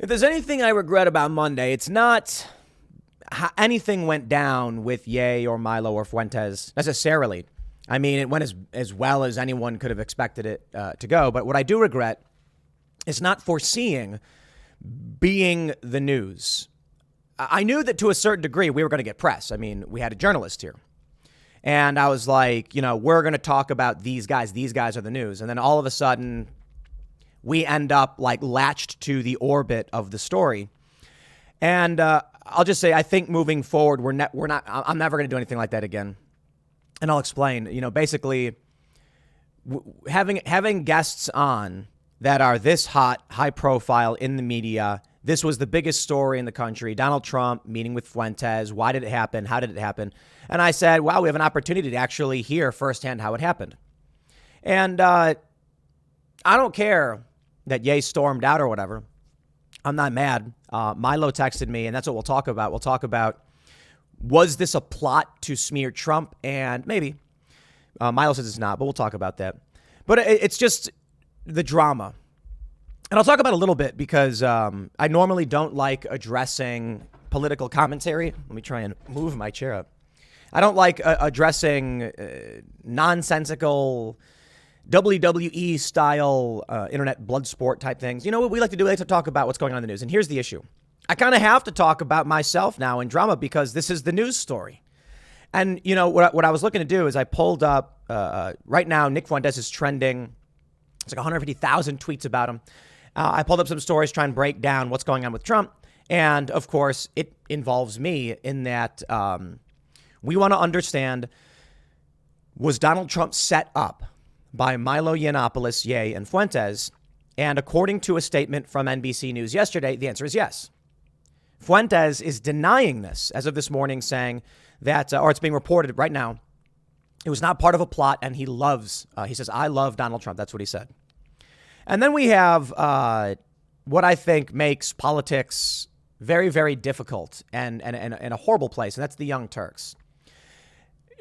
If there's anything I regret about Monday, it's not how anything went down with Ye or Milo or Fuentes necessarily. I mean, it went as well as anyone could have expected it to go. But what I do regret is not foreseeing being the news. I knew that to a certain degree we were going to get press. I mean, we had a journalist here. And I was like, we're going to talk about these guys. These guys are the news. And then all of a sudden, we end up like latched to the orbit of the story. And I'll just say, I think moving forward, I'm never going to do anything like that again. And I'll explain. Basically, having guests on that are this hot, high profile in the media. This was the biggest story in the country. Donald Trump meeting with Fuentes. Why did it happen? How did it happen? And I said, wow, we have an opportunity to actually hear firsthand how it happened. And I don't care that Ye stormed out or whatever. I'm not mad. Milo texted me, and that's what we'll talk about. We'll talk about, was this a plot to smear Trump? And maybe. Milo says it's not, but we'll talk about that. But it's just the drama. And I'll talk about it a little bit because I normally don't like addressing political commentary. Let me try and move my chair up. I don't like addressing nonsensical WWE style internet blood sport type things. You know what we like to do? We like to talk about what's going on in the news. And here's the issue. I kind of have to talk about myself now in drama because this is the news story. And, what I was looking to do is I pulled up right now, Nick Fuentes is trending. It's like 150,000 tweets about him. I pulled up some stories trying to break down what's going on with Trump. And, of course, it involves me in that we want to understand, was Donald Trump set up by Milo Yiannopoulos, Ye, and Fuentes? And according to a statement from NBC News yesterday, the answer is yes. Fuentes is denying this as of this morning, saying that, or it's being reported right now, it was not part of a plot, and he says, I love Donald Trump. That's what he said. And then we have what I think makes politics very, very difficult and a horrible place, and that's the Young Turks.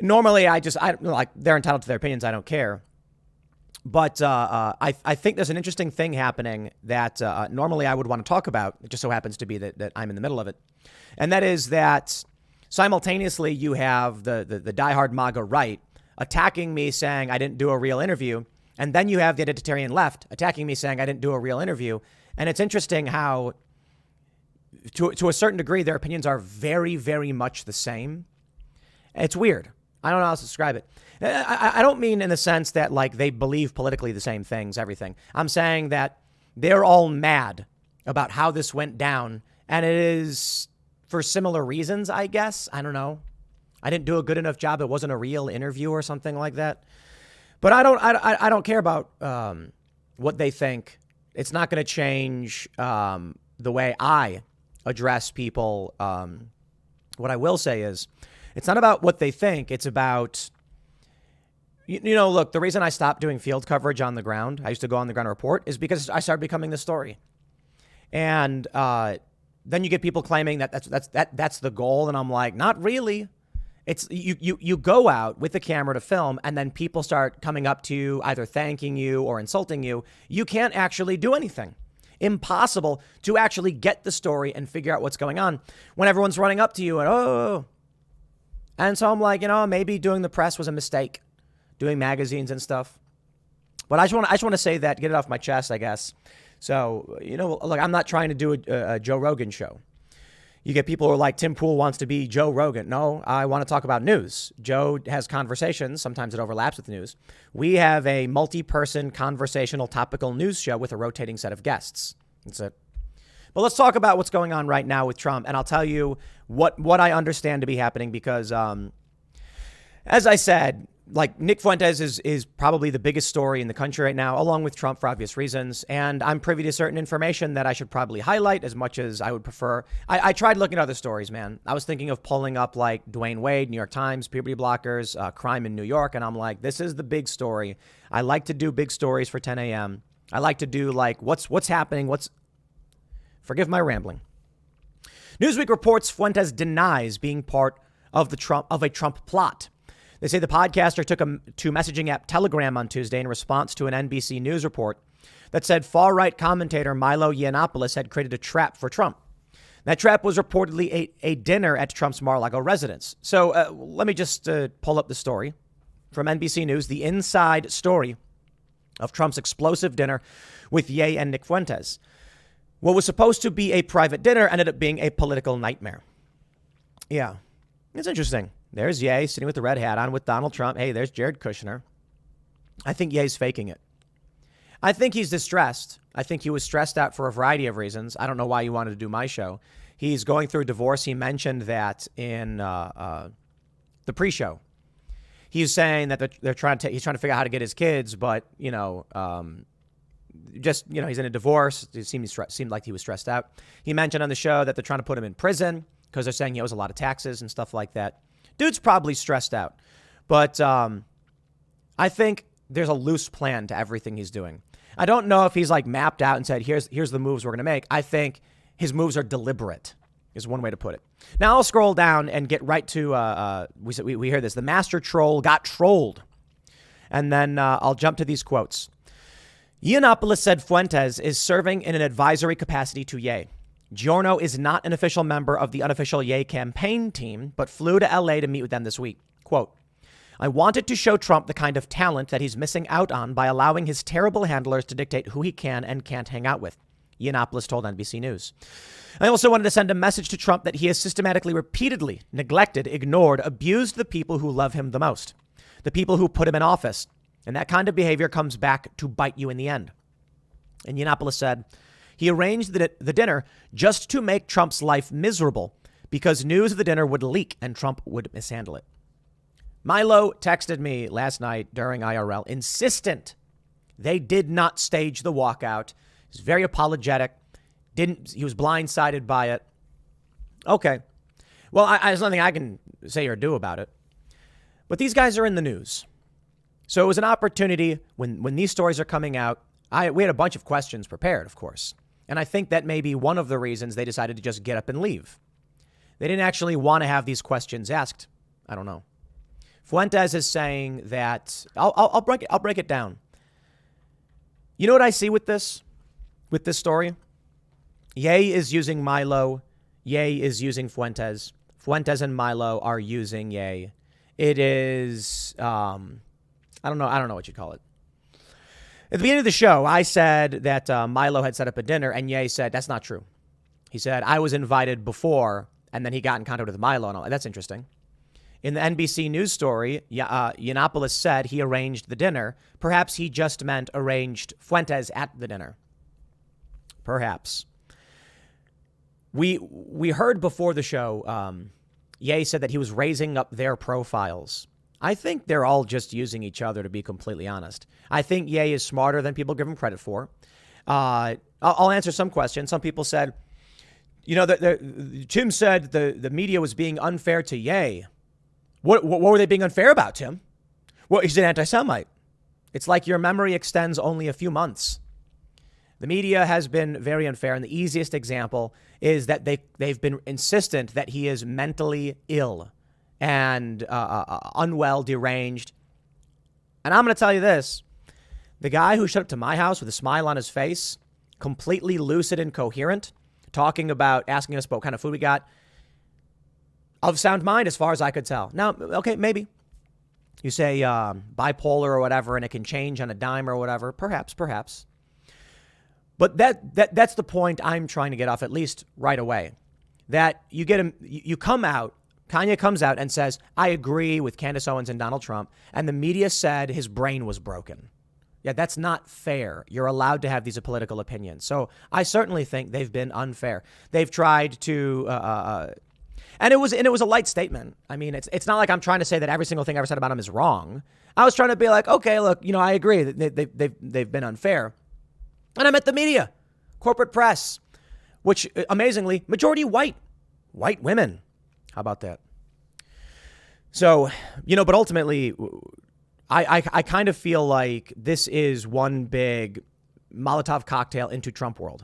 Normally, they're entitled to their opinions. I don't care. But I think there's an interesting thing happening that normally I would want to talk about. It just so happens to be that I'm in the middle of it. And that is that simultaneously you have the diehard MAGA right attacking me saying I didn't do a real interview. And then you have the identitarian left attacking me saying I didn't do a real interview. And it's interesting how, to a certain degree, their opinions are very, very much the same. It's weird. I don't know how else to describe it. I don't mean in the sense that like they believe politically the same things, everything. I'm saying that they're all mad about how this went down. And it is for similar reasons, I guess. I don't know. I didn't do a good enough job. It wasn't a real interview or something like that. But I don't care about what they think. It's not going to change the way I address people. What I will say is it's not about what they think. It's about, look, the reason I stopped doing field coverage on the ground, I used to go on the ground and report, is because I started becoming the story. And then you get people claiming that that's the goal. And I'm like, not really. It's you go out with the camera to film and then people start coming up to you, either thanking you or insulting you. You can't actually do anything. Impossible to actually get the story and figure out what's going on when everyone's running up to you and, oh. And so I'm like, maybe doing the press was a mistake, doing magazines and stuff. But I just want to say that, get it off my chest, I guess. So, look, I'm not trying to do a Joe Rogan show. You get people who are like, Tim Pool wants to be Joe Rogan. No, I want to talk about news. Joe has conversations. Sometimes it overlaps with news. We have a multi-person conversational topical news show with a rotating set of guests. That's it. But let's talk about what's going on right now with Trump. And I'll tell you what I understand to be happening because, as I said, like Nick Fuentes is probably the biggest story in the country right now, along with Trump for obvious reasons. And I'm privy to certain information that I should probably highlight as much as I would prefer. I tried looking at other stories, man. I was thinking of pulling up like Dwayne Wade, New York Times, puberty blockers, crime in New York. And I'm like, this is the big story. I like to do big stories for 10 a.m. I like to do like what's happening. Forgive my rambling. Newsweek reports Fuentes denies being part of a Trump plot. They say the podcaster took to messaging app Telegram on Tuesday in response to an NBC News report that said far-right commentator Milo Yiannopoulos had created a trap for Trump. That trap was reportedly a dinner at Trump's Mar-a-Lago residence. So let me just pull up the story from NBC News, the inside story of Trump's explosive dinner with Ye and Nick Fuentes. What was supposed to be a private dinner ended up being a political nightmare. Yeah, it's interesting. There's Ye sitting with the red hat on with Donald Trump. Hey, there's Jared Kushner. I think Ye's faking it. I think he's distressed. I think he was stressed out for a variety of reasons. I don't know why he wanted to do my show. He's going through a divorce. He mentioned that in the pre-show. He's saying that he's trying to figure out how to get his kids, but he's in a divorce. It seemed like he was stressed out. He mentioned on the show that they're trying to put him in prison because they're saying he owes a lot of taxes and stuff like that. Dude's probably stressed out, but I think there's a loose plan to everything he's doing. I don't know if he's like mapped out and said, here's the moves we're going to make. I think his moves are deliberate is one way to put it. Now I'll scroll down and get right to, we hear this, the master troll got trolled. And then I'll jump to these quotes. Yiannopoulos said Fuentes is serving in an advisory capacity to Ye. Giorno is not an official member of the unofficial Ye campaign team, but flew to LA to meet with them this week. Quote, I wanted to show Trump the kind of talent that he's missing out on by allowing his terrible handlers to dictate who he can and can't hang out with, Yiannopoulos told NBC News. I also wanted to send a message to Trump that he has systematically, repeatedly neglected, ignored, abused the people who love him the most, the people who put him in office. And that kind of behavior comes back to bite you in the end. And Yiannopoulos said he arranged the dinner just to make Trump's life miserable because news of the dinner would leak and Trump would mishandle it. Milo texted me last night during IRL, insistent they did not stage the walkout. He's very apologetic. He was blindsided by it. Okay. Well, there's nothing I can say or do about it. But these guys are in the news. So it was an opportunity when these stories are coming out. We had a bunch of questions prepared, of course. And I think that may be one of the reasons they decided to just get up and leave. They didn't actually want to have these questions asked. I don't know. Fuentes is saying that I'll break it down. You know what I see with this story? Ye is using Milo. Ye is using Fuentes. Fuentes and Milo are using Ye. It is I don't know what you call it. At the beginning of the show, I said that Milo had set up a dinner, and Ye said that's not true. He said I was invited before, and then he got in contact with Milo, and all. That's interesting. In the NBC News story, Yiannopoulos said he arranged the dinner. Perhaps he just meant arranged Fuentes at the dinner. Perhaps. We heard before the show, Ye said that he was raising up their profiles. I think they're all just using each other, to be completely honest. I think Ye is smarter than people give him credit for. I'll answer some questions. Some people said, Tim said the media was being unfair to Ye. What were they being unfair about, Tim? Well, he's an anti-Semite. It's like your memory extends only a few months. The media has been very unfair, and the easiest example is that they've been insistent that he is mentally ill and unwell, deranged. And I'm going to tell you this. The guy who showed up to my house with a smile on his face, completely lucid and coherent, asking us about what kind of food we got, of sound mind as far as I could tell. Now, okay, maybe. You say bipolar or whatever, and it can change on a dime or whatever. Perhaps. But that's the point I'm trying to get off, at least right away. That you get him, you come out, Kanye comes out and says, I agree with Candace Owens and Donald Trump, and the media said his brain was broken. Yeah, that's not fair. You're allowed to have these political opinions. So I certainly think they've been unfair. They've tried to, and it was a light statement. I mean, it's not like I'm trying to say that every single thing I ever said about him is wrong. I was trying to be like, okay, look, I agree that they've been unfair. And I met the media, corporate press, which amazingly, majority white women. How about that? So, but ultimately, I kind of feel like this is one big Molotov cocktail into Trump world.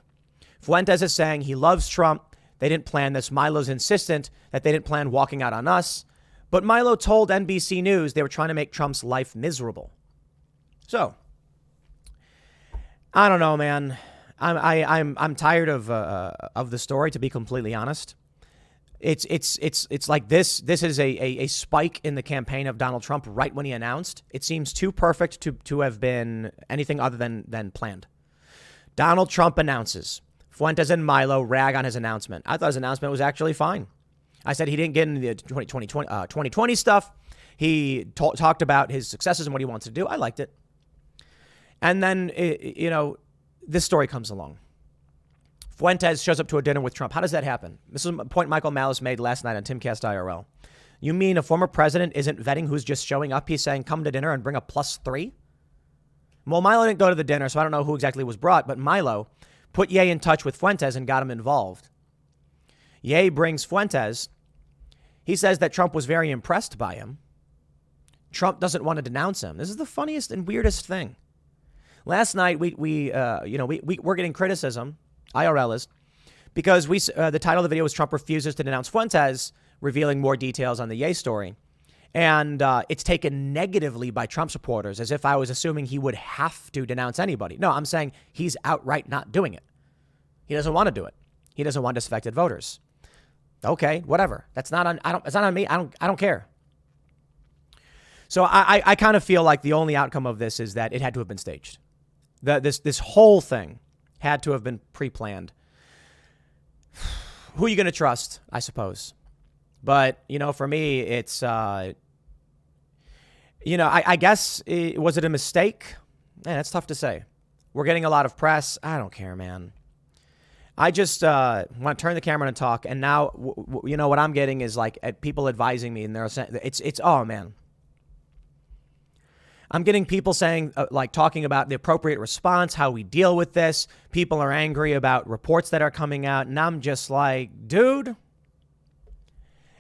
Fuentes is saying he loves Trump. They didn't plan this. Milo's insistent that they didn't plan walking out on us. But Milo told NBC News they were trying to make Trump's life miserable. So I don't know, man. I'm tired of the story, to be completely honest. It's like this. This is a spike in the campaign of Donald Trump right when he announced. It seems too perfect to have been anything other than planned. Donald Trump announces. Fuentes and Milo rag on his announcement. I thought his announcement was actually fine. I said he didn't get into the 2020 stuff. He talked about his successes and what he wants to do. I liked it. And then, this story comes along. Fuentes shows up to a dinner with Trump. How does that happen? This is a point Michael Malice made last night on Timcast IRL. You mean a former president isn't vetting who's just showing up? He's saying, come to dinner and bring a +3? Well, Milo didn't go to the dinner, so I don't know who exactly was brought, but Milo put Ye in touch with Fuentes and got him involved. Ye brings Fuentes. He says that Trump was very impressed by him. Trump doesn't want to denounce him. This is the funniest and weirdest thing. Last night, we're getting criticism, IRL is, because the title of the video was Trump refuses to denounce Fuentes, revealing more details on the Ye story. And it's taken negatively by Trump supporters, as if I was assuming he would have to denounce anybody. No, I'm saying he's outright not doing it. He doesn't want to do it. He doesn't want disaffected voters. Okay, whatever. It's not on me. I don't care. So I kind of feel like the only outcome of this is that it had to have been staged. This whole thing had to have been pre-planned. Who are you going to trust, I suppose? But, for me, it's, I guess, was it a mistake? Man, that's tough to say. We're getting a lot of press. I don't care, man. I just want to turn the camera and talk. And now, what I'm getting is like people advising me, and they're saying it's oh man. I'm getting people saying talking about the appropriate response, how we deal with this. People are angry about reports that are coming out, and I'm just like, dude.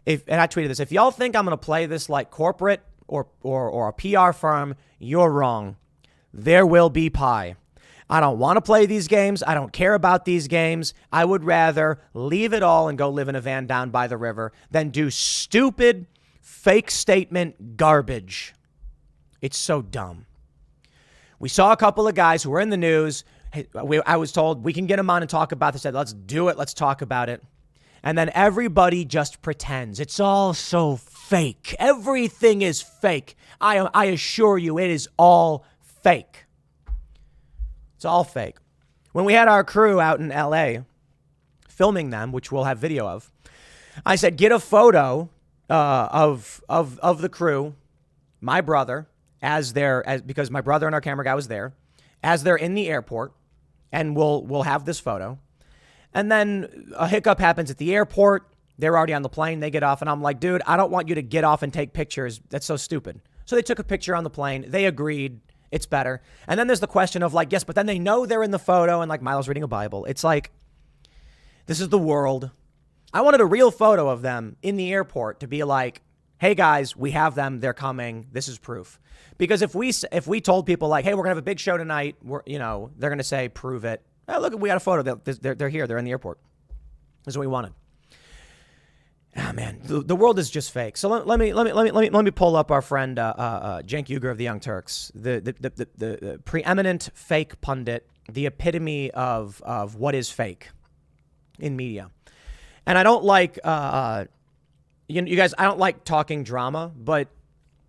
And I tweeted this: if y'all think I'm going to play this like corporate or a PR firm, you're wrong. There will be pie. I don't want to play these games. I don't care about these games. I would rather leave it all and go live in a van down by the river than do stupid, fake statement garbage. It's so dumb. We saw a couple of guys who were in the news. I was told we can get them on and talk about this. I said, let's do it. Let's talk about it. And then everybody just pretends. It's all so fake. Everything is fake. I assure you, it is all fake. It's all fake. When we had our crew out in LA filming them, which we'll have video of, I said, get a photo of the crew, my brother, because my brother and our camera guy was there, as they're in the airport, and we'll have this photo. And then a hiccup happens at the airport. They're already on the plane. They get off, and I'm like, dude, I don't want you to get off and take pictures. That's so stupid. So they took a picture on the plane. They agreed. It's better. And then there's the question of like, yes, but then they know they're in the photo, and like Milo's reading a Bible. It's like, this is the world. I wanted a real photo of them in the airport to be like, hey guys, we have them. They're coming. This is proof. Because if we told people like, hey, we're gonna have a big show tonight, they're gonna say, prove it. Oh, look, we got a photo. They're here. They're in the airport. This is what we wanted. Ah, man, the world is just fake. So let me pull up our friend Cenk Uygur of the Young Turks, the preeminent fake pundit, the epitome of what is fake in media. And I don't like you guys. I don't like talking drama, but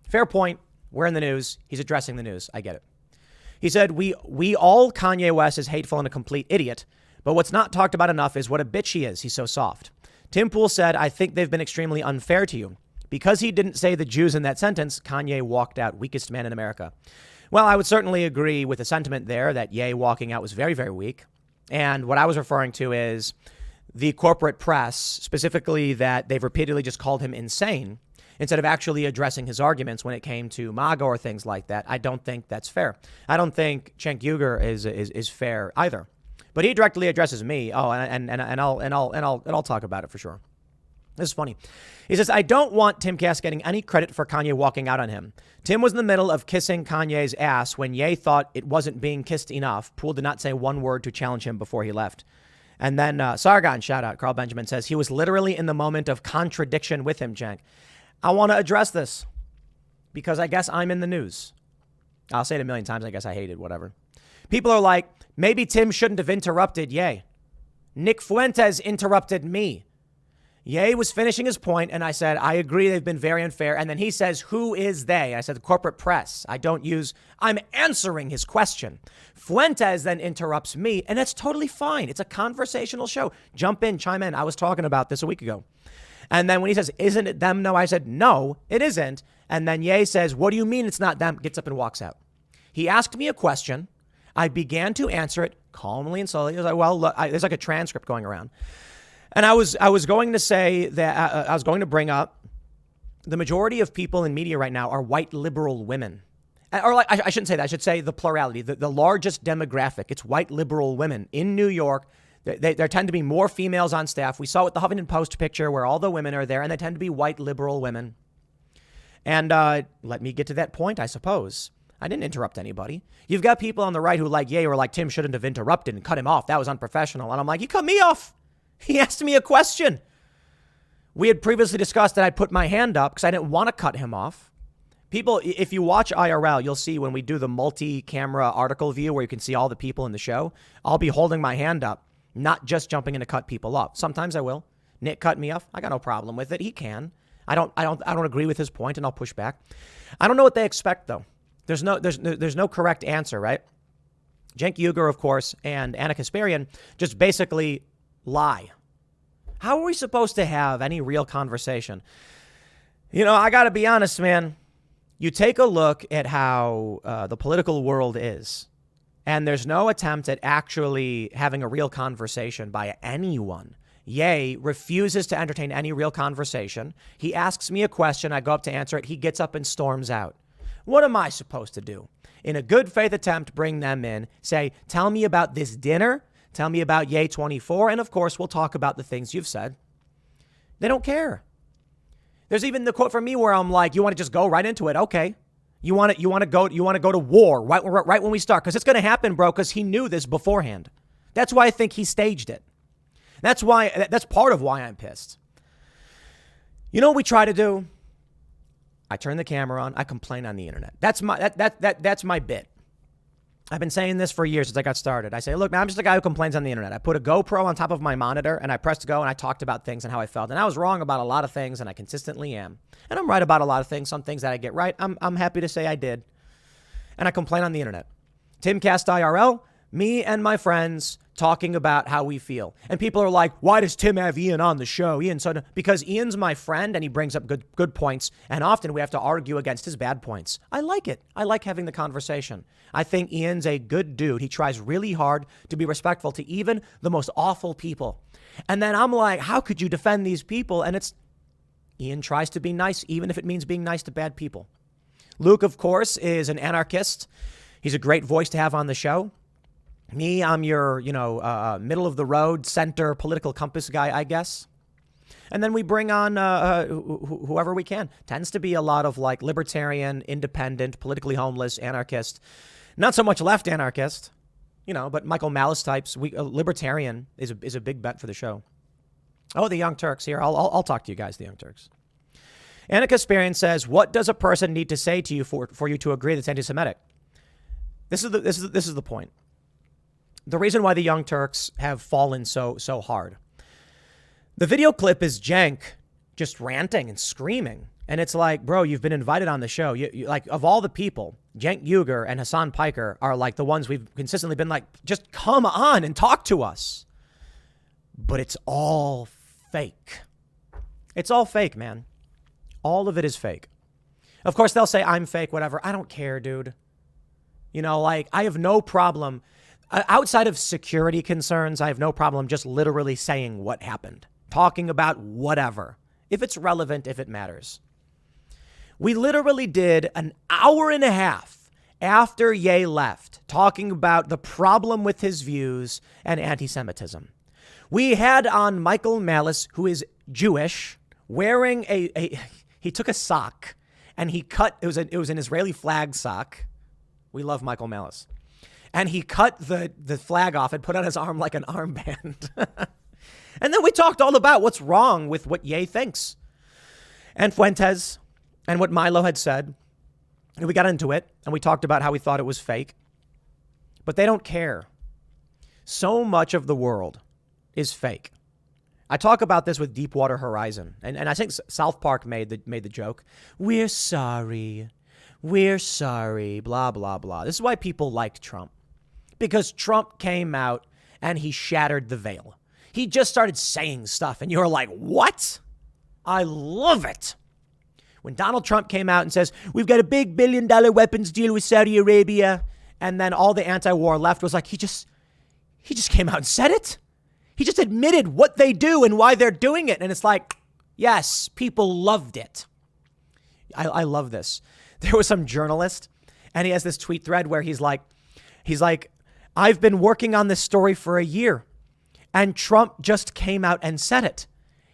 fair point. We're in the news. He's addressing the news. I get it. He said, we all Kanye West is hateful and a complete idiot, but what's not talked about enough is what a bitch he is. He's so soft. Tim Pool said, I think they've been extremely unfair to you. Because he didn't say the Jews in that sentence, Kanye walked out weakest man in America. Well, I would certainly agree with the sentiment there that Ye walking out was very, very weak. And what I was referring to is the corporate press, specifically that they've repeatedly just called him insane instead of actually addressing his arguments when it came to MAGA or things like that. I don't think that's fair. I don't think Cenk Uygur is fair either. But he directly addresses me. Oh, and I'll talk about it for sure. This is funny. He says, I don't want Tim Cass getting any credit for Kanye walking out on him. Tim was in the middle of kissing Kanye's ass when Ye thought it wasn't being kissed enough. Poole did not say one word to challenge him before he left. And then Sargon, shout out, Carl Benjamin says, he was literally in the moment of contradiction with him, Cenk. I want to address this because I guess I'm in the news. I'll say it a million times. I guess I hate it, whatever. People are like, Maybe Tim shouldn't have interrupted Ye. Nick Fuentes interrupted me. Ye was finishing his point, and I said, I agree they've been very unfair. And then he says, who is they? I said, the corporate press. I'm answering his question. Fuentes then interrupts me, and that's totally fine. It's a conversational show. Jump in, chime in. I was talking about this a week ago. And then when he says, isn't it them? No, I said, no, it isn't. And then Ye says, what do you mean it's not them? Gets up and walks out. He asked me a question. I began to answer it calmly and slowly. He was like, well, look, there's like a transcript going around. And I was going to say that I was going to bring up the majority of people in media right now are white liberal women. Or like, I shouldn't say that. I should say the plurality, the largest demographic. It's white liberal women in New York. There tend to be more females on staff. We saw with the Huffington Post picture where all the women are there, and they tend to be white liberal women. And let me get to that point, I suppose. I didn't interrupt anybody. You've got people on the right who like, yeah, or like Tim shouldn't have interrupted and cut him off. That was unprofessional. And I'm like, you cut me off. He asked me a question. We had previously discussed that I'd put my hand up because I didn't want to cut him off. People, if you watch IRL, you'll see when we do the multi-camera article view where you can see all the people in the show, I'll be holding my hand up, not just jumping in to cut people off. Sometimes I will. Nick cut me off. I got no problem with it. He can. I don't agree with his point, and I'll push back. I don't know what they expect though. There's no correct answer, right? Cenk Uygur, of course, and Anna Kasparian just basically lie. How are we supposed to have any real conversation? You know, I got to be honest, man. You take a look at how the political world is, and there's no attempt at actually having a real conversation by anyone. Ye refuses to entertain any real conversation. He asks me a question. I go up to answer it. He gets up and storms out. What am I supposed to do? In a good faith attempt, bring them in, say, tell me about this dinner. Tell me about Ye 24. And of course, we'll talk about the things you've said. They don't care. There's even the quote from me where I'm like, you want to just go right into it. Okay. You want to go to war right when we start. Cause it's going to happen, bro. Cause he knew this beforehand. That's why I think he staged it. That's part of why I'm pissed. You know what we try to do? I turn the camera on. I complain on the internet. That's my bit. I've been saying this for years since I got started. I say, look, man, I'm just a guy who complains on the internet. I put a GoPro on top of my monitor and I pressed go and I talked about things and how I felt. And I was wrong about a lot of things and I consistently am. And I'm right about a lot of things. Some things that I get right, I'm happy to say I did. And I complain on the internet. Timcast IRL, me and my friends talking about how we feel. And people are like, why does Tim have Ian on the show? Because Ian's my friend and he brings up good points. And often we have to argue against his bad points. I like it. I like having the conversation. I think Ian's a good dude. He tries really hard to be respectful to even the most awful people. And then I'm like, how could you defend these people? And Ian tries to be nice, even if it means being nice to bad people. Luke, of course, is an anarchist. He's a great voice to have on the show. Me, I'm your, middle of the road, center political compass guy, I guess. And then we bring on whoever we can. Tends to be a lot of like libertarian, independent, politically homeless, anarchist. Not so much left anarchist, but Michael Malice types. Libertarian is a big bet for the show. Oh, the Young Turks here. I'll talk to you guys, the Young Turks. Anna Kasparian says, what does a person need to say to you for you to agree that's anti-Semitic? This is the point. The reason why the Young Turks have fallen so hard. The video clip is Cenk just ranting and screaming. And it's like, bro, you've been invited on the show. You like, of all the people, Cenk Uygur and Hassan Piker are like the ones we've consistently been like, just come on and talk to us. But it's all fake. It's all fake, man. All of it is fake. Of course, they'll say I'm fake, whatever. I don't care, dude. I have no problem. Outside of security concerns, I have no problem just literally saying what happened. Talking about whatever. If it's relevant, if it matters. We literally did an hour and a half after Ye left talking about the problem with his views and anti-Semitism. We had on Michael Malice, who is Jewish, wearing he took a sock and he cut, it was an Israeli flag sock. We love Michael Malice. And he cut the flag off and put on his arm like an armband. And then we talked all about what's wrong with what Ye thinks. And Fuentes and what Milo had said. And we got into it and we talked about how we thought it was fake. But they don't care. So much of the world is fake. I talk about this with Deepwater Horizon, and I think South Park made the joke. We're sorry, blah, blah, blah. This is why people liked Trump. Because Trump came out and he shattered the veil. He just started saying stuff, and you're like, what? I love it. When Donald Trump came out and says, we've got a big $1 billion weapons deal with Saudi Arabia, and then all the anti-war left was like, he just came out and said it. He just admitted what they do and why they're doing it. And it's like, yes, people loved it. I love this. There was some journalist, and he has this tweet thread where he's like, I've been working on this story for a year, and Trump just came out and said it.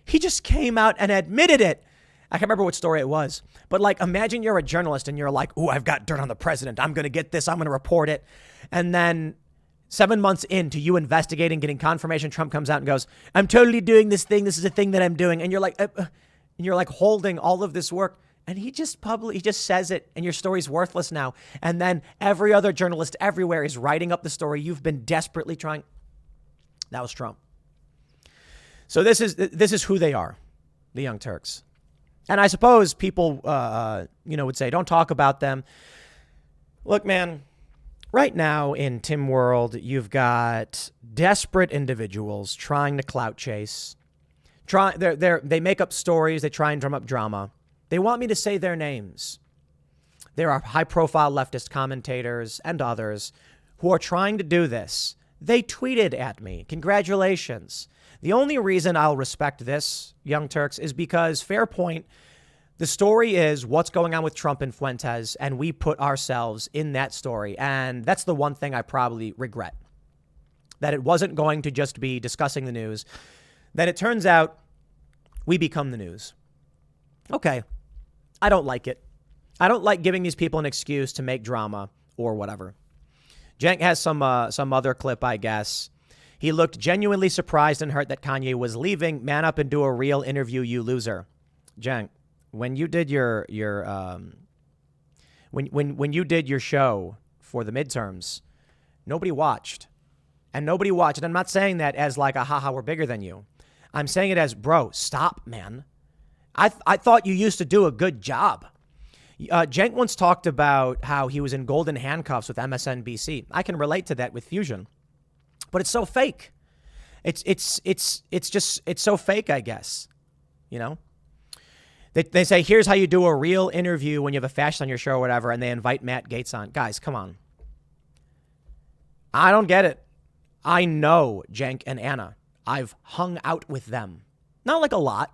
He just came out and admitted it. I can't remember what story it was, but like, imagine you're a journalist and you're like, ooh, I've got dirt on the president. I'm going to get this. I'm going to report it. And then 7 months into you investigating, getting confirmation, Trump comes out and goes, I'm totally doing this thing. This is a thing that I'm doing. And you're like holding all of this work. And he just says it, and your story's worthless now. And then every other journalist everywhere is writing up the story you've been desperately trying. That was Trump. So this is who they are, the Young Turks. And I suppose people, would say, don't talk about them. Look, man, right now in Tim World, you've got desperate individuals trying to clout chase. They make up stories. They try and drum up drama. They want me to say their names. There are high-profile leftist commentators and others who are trying to do this. They tweeted at me, congratulations. The only reason I'll respect this, Young Turks, is because, fair point, the story is what's going on with Trump and Fuentes, and we put ourselves in that story. And that's the one thing I probably regret, that it wasn't going to just be discussing the news, that it turns out we become the news. Okay, I don't like it. I don't like giving these people an excuse to make drama or whatever. Cenk has some other clip, I guess. He looked genuinely surprised and hurt that Kanye was leaving. Man up and do a real interview, you loser. Cenk, when you did your when you did your show for the midterms, nobody watched. And nobody watched. And I'm not saying that as like a haha, we're bigger than you. I'm saying it as, bro, stop, man. I thought you used to do a good job. Cenk once talked about how he was in golden handcuffs with MSNBC. I can relate to that with Fusion, but it's so fake. It's so fake, I guess. You know, they say, here's how you do a real interview when you have a fascist on your show or whatever. And they invite Matt Gaetz on. Guys, come on. I don't get it. I know Cenk and Anna. I've hung out with them. Not like a lot.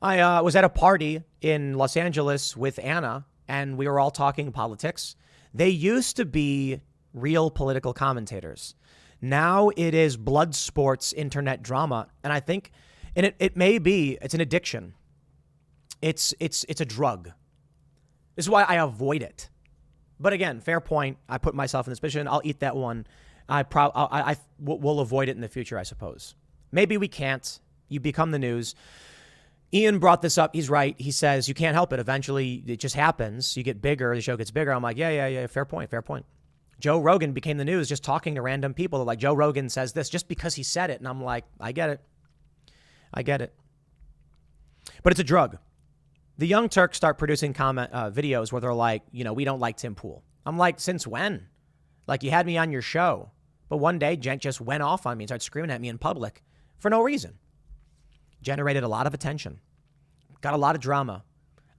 I was at a party in Los Angeles with Anna, and we were all talking politics. They used to be real political commentators. Now it is blood sports internet drama, and I think, and it may be, it's an addiction. It's a drug. This is why I avoid it. But again, fair point. I put myself in this position. I'll eat that one. We'll avoid it in the future, I suppose. Maybe we can't. You become the news. Ian brought this up. He's right. He says you can't help it. Eventually, it just happens. You get bigger. The show gets bigger. I'm like, yeah. Fair point. Joe Rogan became the news just talking to random people. They're like, Joe Rogan says this just because he said it. And I'm like, I get it. But it's a drug. The Young Turks start producing videos where they're like, we don't like Tim Pool. I'm like, since when? Like, you had me on your show. But one day, Cenk just went off on me and started screaming at me in public for no reason. Generated a lot of attention. Got a lot of drama.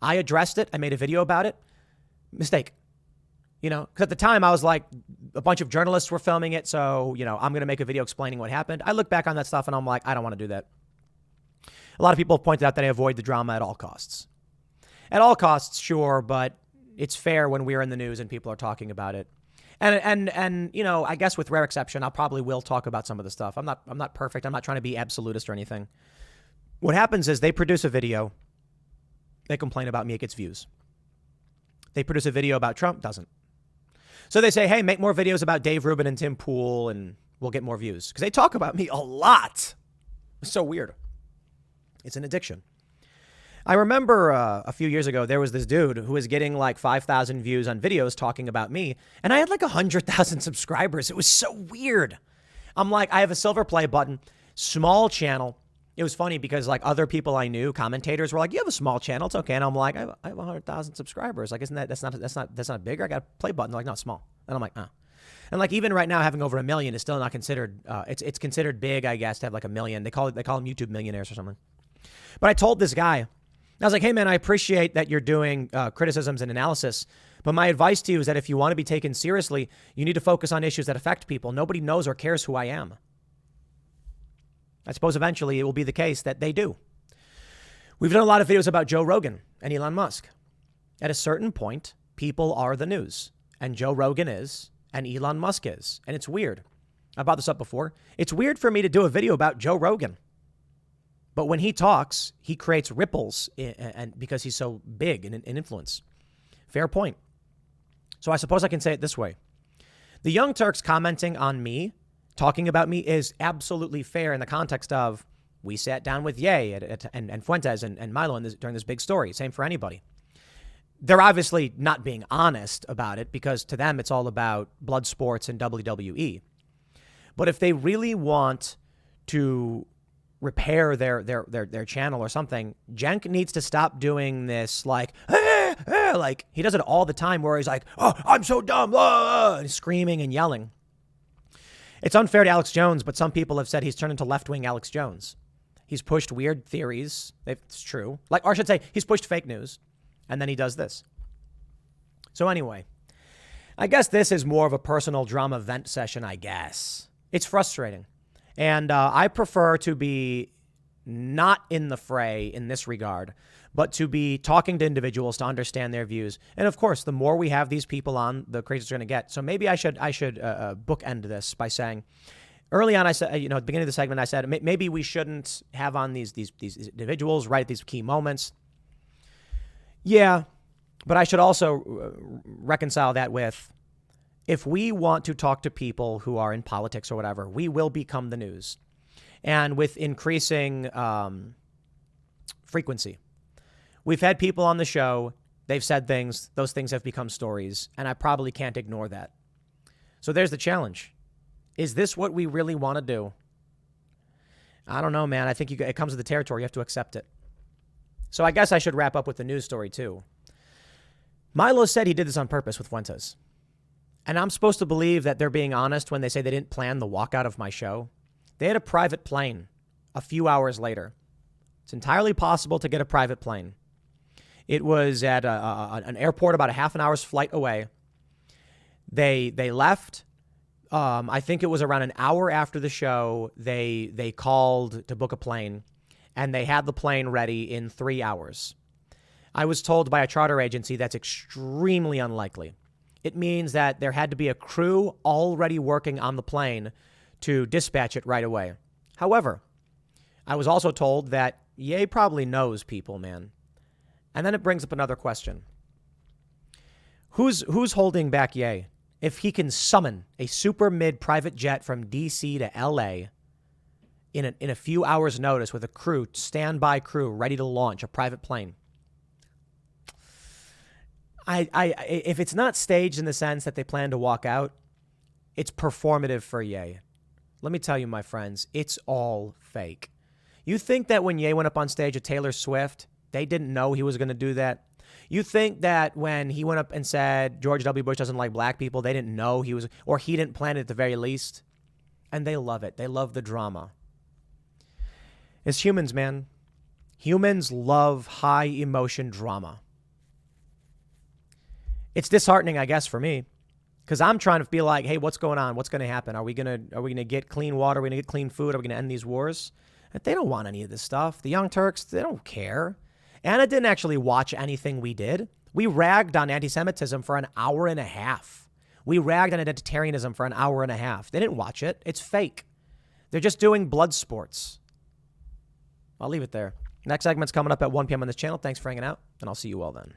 I addressed it. I made a video about it. Mistake. Because at the time I was like, a bunch of journalists were filming it. So, I'm going to make a video explaining what happened. I look back on that stuff and I'm like, I don't want to do that. A lot of people have pointed out that I avoid the drama at all costs. At all costs, sure, but it's fair when we're in the news and people are talking about it. And I guess with rare exception, I probably will talk about some of the stuff. I'm not perfect. I'm not trying to be absolutist or anything. What happens is they produce a video. They complain about me. It gets views. They produce a video about Trump. Doesn't. So they say, hey, make more videos about Dave Rubin and Tim Pool and we'll get more views. Because they talk about me a lot. It's so weird. It's an addiction. I remember a few years ago, there was this dude who was getting like 5,000 views on videos talking about me. And I had like 100,000 subscribers. It was so weird. I'm like, I have a silver play button, small channel. It was funny because like other people I knew, commentators were like, you have a small channel. It's okay. And I'm like, I have 100,000 subscribers. Like, isn't that's not bigger? I got a play button. They're like, no, it's small. And I'm like, oh. And like even right now, having over 1 million is still not considered. It's considered big, I guess, to have like 1 million. They call them YouTube millionaires or something. But I told this guy, I was like, hey man, I appreciate that you're doing criticisms and analysis. But my advice to you is that if you want to be taken seriously, you need to focus on issues that affect people. Nobody knows or cares who I am. I suppose eventually it will be the case that they do. We've done a lot of videos about Joe Rogan and Elon Musk. At a certain point, people are the news. And Joe Rogan is, and Elon Musk is. And it's weird. I brought this up before. It's weird for me to do a video about Joe Rogan. But when he talks, he creates ripples and because he's so big in influence. Fair point. So I suppose I can say it this way. The Young Turks commenting on me, talking about me, is absolutely fair in the context of we sat down with Ye and Fuentes and Milo during this big story. Same for anybody. They're obviously not being honest about it because to them it's all about blood sports and WWE. But if they really want to repair their channel or something, Cenk needs to stop doing this like he does it all the time where he's like, oh, I'm so dumb, and screaming and yelling. It's unfair to Alex Jones, but some people have said he's turned into left-wing Alex Jones. He's pushed weird theories. It's true. Or I should say, he's pushed fake news, and then he does this. So anyway, I guess this is more of a personal drama vent session, I guess. It's frustrating. And I prefer to be not in the fray in this regard, but to be talking to individuals to understand their views. And of course, the more we have these people on, the crazier it's going to get. So maybe I should bookend this by saying, early on, I said, at the beginning of the segment, I said maybe we shouldn't have on these individuals right at these key moments. Yeah, but I should also reconcile that with, if we want to talk to people who are in politics or whatever, we will become the news. And with increasing frequency, we've had people on the show, they've said things, those things have become stories, and I probably can't ignore that. So there's the challenge. Is this what we really want to do? I don't know, man. I think it comes with the territory. You have to accept it. So I guess I should wrap up with the news story, too. Milo said he did this on purpose with Fuentes. And I'm supposed to believe that they're being honest when they say they didn't plan the walkout of my show. They had a private plane a few hours later. It's entirely possible to get a private plane. It was at an airport about a half an hour's flight away. They left. I think it was around an hour after the show. They called to book a plane, and they had the plane ready in 3 hours. I was told by a charter agency that's extremely unlikely. It means that there had to be a crew already working on the plane to dispatch it right away. However, I was also told that Ye probably knows people, man. And then it brings up another question. Who's holding back Ye? If he can summon a super mid private jet from DC to LA in a few hours' notice with a crew, standby crew, ready to launch a private plane. If it's not staged in the sense that they plan to walk out, it's performative for Ye. Let me tell you, my friends, it's all fake. You think that when Ye went up on stage with Taylor Swift, they didn't know he was going to do that? You think that when he went up and said George W. Bush doesn't like black people, they didn't know he was, or he didn't plan it at the very least? And they love it. They love the drama. It's humans, man. Humans love high emotion drama. It's disheartening, I guess, for me, because I'm trying to be like, hey, what's going on? What's going to happen? Are we gonna get clean water? Are we gonna get clean food? Are we gonna end these wars? And they don't want any of this stuff. The Young Turks, they don't care. Anna didn't actually watch anything we did. We ragged on anti-Semitism for an hour and a half. We ragged on identitarianism for an hour and a half. They didn't watch it. It's fake. They're just doing blood sports. I'll leave it there. Next segment's coming up at 1 p.m. on this channel. Thanks for hanging out, and I'll see you all then.